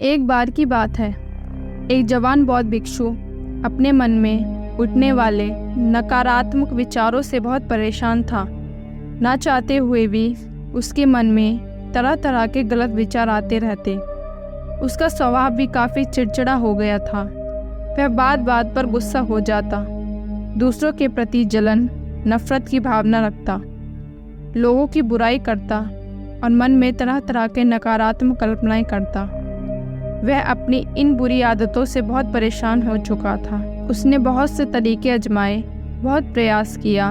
एक बार की बात है, एक जवान बौद्ध भिक्षु अपने मन में उठने वाले नकारात्मक विचारों से बहुत परेशान था। ना चाहते हुए भी उसके मन में तरह तरह के गलत विचार आते रहते। उसका स्वभाव भी काफ़ी चिड़चिड़ा हो गया था। वह बात बात पर गुस्सा हो जाता, दूसरों के प्रति जलन नफरत की भावना रखता, लोगों की बुराई करता और मन में तरह तरह के नकारात्मक कल्पनाएं करता। वह अपनी इन बुरी आदतों से बहुत परेशान हो चुका था। उसने बहुत से तरीके आजमाए, बहुत प्रयास किया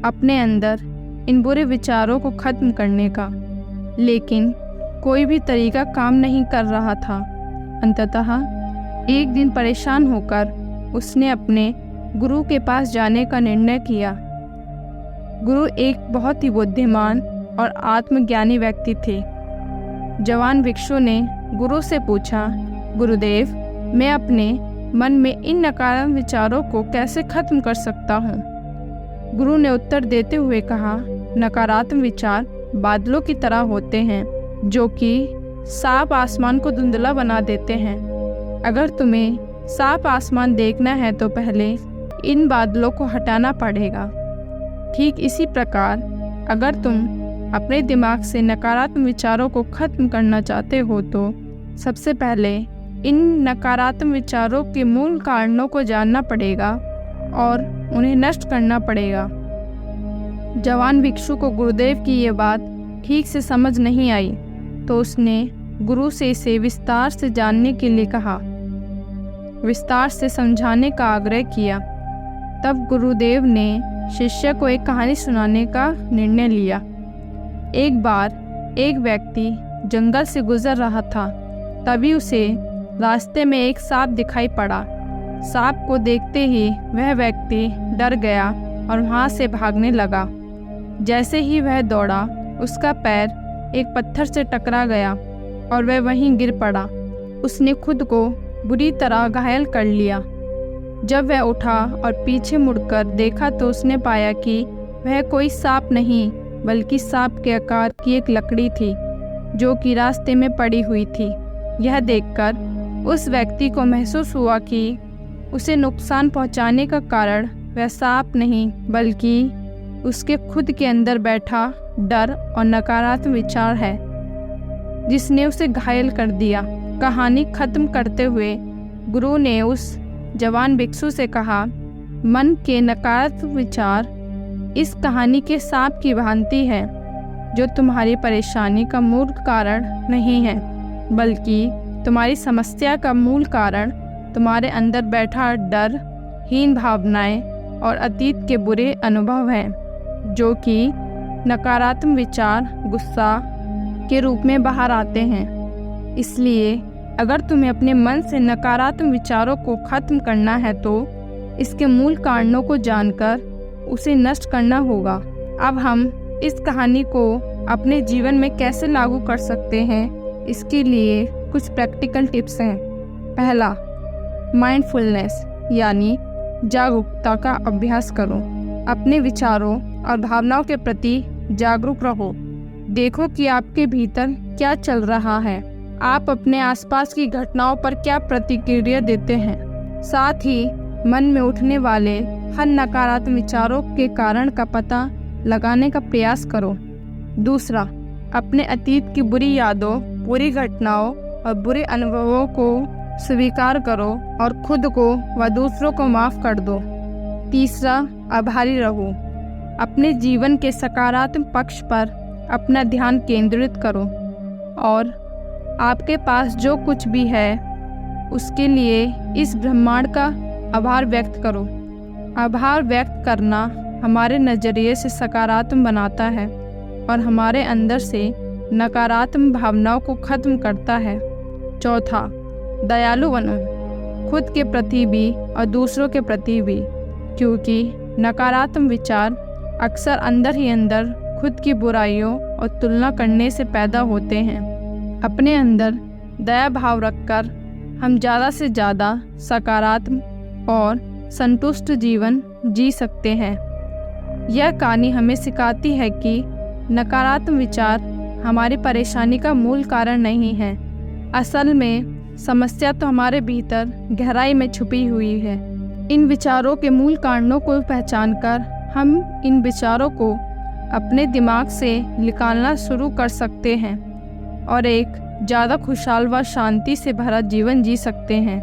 अपने अंदर इन बुरे विचारों को ख़त्म करने का, लेकिन कोई भी तरीका काम नहीं कर रहा था। अंततः एक दिन परेशान होकर उसने अपने गुरु के पास जाने का निर्णय किया। गुरु एक बहुत ही बुद्धिमान और आत्मज्ञानी व्यक्ति थे। जवान भिक्षु ने गुरु से पूछा, गुरुदेव, मैं अपने मन में इन नकारात्मक विचारों को कैसे खत्म कर सकता हूँ? गुरु ने उत्तर देते हुए कहा, नकारात्मक विचार बादलों की तरह होते हैं जो कि साफ आसमान को धुंधला बना देते हैं। अगर तुम्हें साफ आसमान देखना है तो पहले इन बादलों को हटाना पड़ेगा। ठीक इसी प्रकार अगर तुम अपने दिमाग से नकारात्मक विचारों को खत्म करना चाहते हो तो सबसे पहले इन नकारात्मक विचारों के मूल कारणों को जानना पड़ेगा और उन्हें नष्ट करना पड़ेगा। जवान भिक्षु को गुरुदेव की ये बात ठीक से समझ नहीं आई, तो उसने गुरु से इसे विस्तार से जानने के लिए कहा, विस्तार से समझाने का आग्रह किया। तब गुरुदेव ने शिष्य को एक कहानी सुनाने का निर्णय लिया। एक बार एक व्यक्ति जंगल से गुजर रहा था। तभी उसे रास्ते में एक सांप दिखाई पड़ा। सांप को देखते ही वह व्यक्ति डर गया और वहाँ से भागने लगा। जैसे ही वह दौड़ा, उसका पैर एक पत्थर से टकरा गया और वह वहीं गिर पड़ा। उसने खुद को बुरी तरह घायल कर लिया। जब वह उठा और पीछे मुड़कर देखा तो उसने पाया कि वह कोई सांप नहीं बल्कि सांप के आकार की एक लकड़ी थी जो कि रास्ते में पड़ी हुई थी। यह देखकर उस व्यक्ति को महसूस हुआ कि उसे नुकसान पहुंचाने का कारण वह सांप नहीं बल्कि उसके खुद के अंदर बैठा डर और नकारात्मक विचार है, जिसने उसे घायल कर दिया। कहानी खत्म करते हुए गुरु ने उस जवान भिक्षु से कहा, मन के नकारात्मक विचार इस कहानी के सांप की भांति है जो तुम्हारी परेशानी का मूल कारण नहीं है, बल्कि तुम्हारी समस्या का मूल कारण तुम्हारे अंदर बैठा डर, हीन भावनाएं और अतीत के बुरे अनुभव हैं, जो कि नकारात्मक विचार, गुस्सा के रूप में बाहर आते हैं। इसलिए अगर तुम्हें अपने मन से नकारात्मक विचारों को खत्म करना है तो इसके मूल कारणों को जानकर उसे नष्ट करना होगा। अब हम इस कहानी को अपने जीवन में कैसे लागू कर सकते हैं, इसके लिए कुछ प्रैक्टिकल टिप्स हैं। पहला, माइंडफुलनेस यानी जागरूकता का अभ्यास करो। अपने विचारों और भावनाओं के प्रति जागरूक रहो। देखो कि आपके भीतर क्या चल रहा है, आप अपने आसपास की घटनाओं पर क्या प्रतिक्रिया देते हैं। साथ ही मन में उठने वाले हर नकारात्मक विचारों के कारण का पता लगाने का प्रयास करो। दूसरा, अपने अतीत की बुरी यादों, बुरी घटनाओं और बुरे अनुभवों को स्वीकार करो और खुद को व दूसरों को माफ़ कर दो। तीसरा, आभारी रहो। अपने जीवन के सकारात्मक पक्ष पर अपना ध्यान केंद्रित करो और आपके पास जो कुछ भी है उसके लिए इस ब्रह्मांड का आभार व्यक्त करो। आभार व्यक्त करना हमारे नज़रिए से सकारात्मक बनाता है और हमारे अंदर से नकारात्मक भावनाओं को खत्म करता है। चौथा, दयालु बनो, खुद के प्रति भी और दूसरों के प्रति भी, क्योंकि नकारात्मक विचार अक्सर अंदर ही अंदर खुद की बुराइयों और तुलना करने से पैदा होते हैं। अपने अंदर दया भाव रखकर हम ज़्यादा से ज़्यादा सकारात्मक और संतुष्ट जीवन जी सकते हैं। यह कहानी हमें सिखाती है कि नकारात्मक विचार हमारी परेशानी का मूल कारण नहीं है। असल में समस्या तो हमारे भीतर गहराई में छुपी हुई है। इन विचारों के मूल कारणों को पहचानकर हम इन विचारों को अपने दिमाग से निकालना शुरू कर सकते हैं और एक ज़्यादा खुशहाल व शांति से भरा जीवन जी सकते हैं।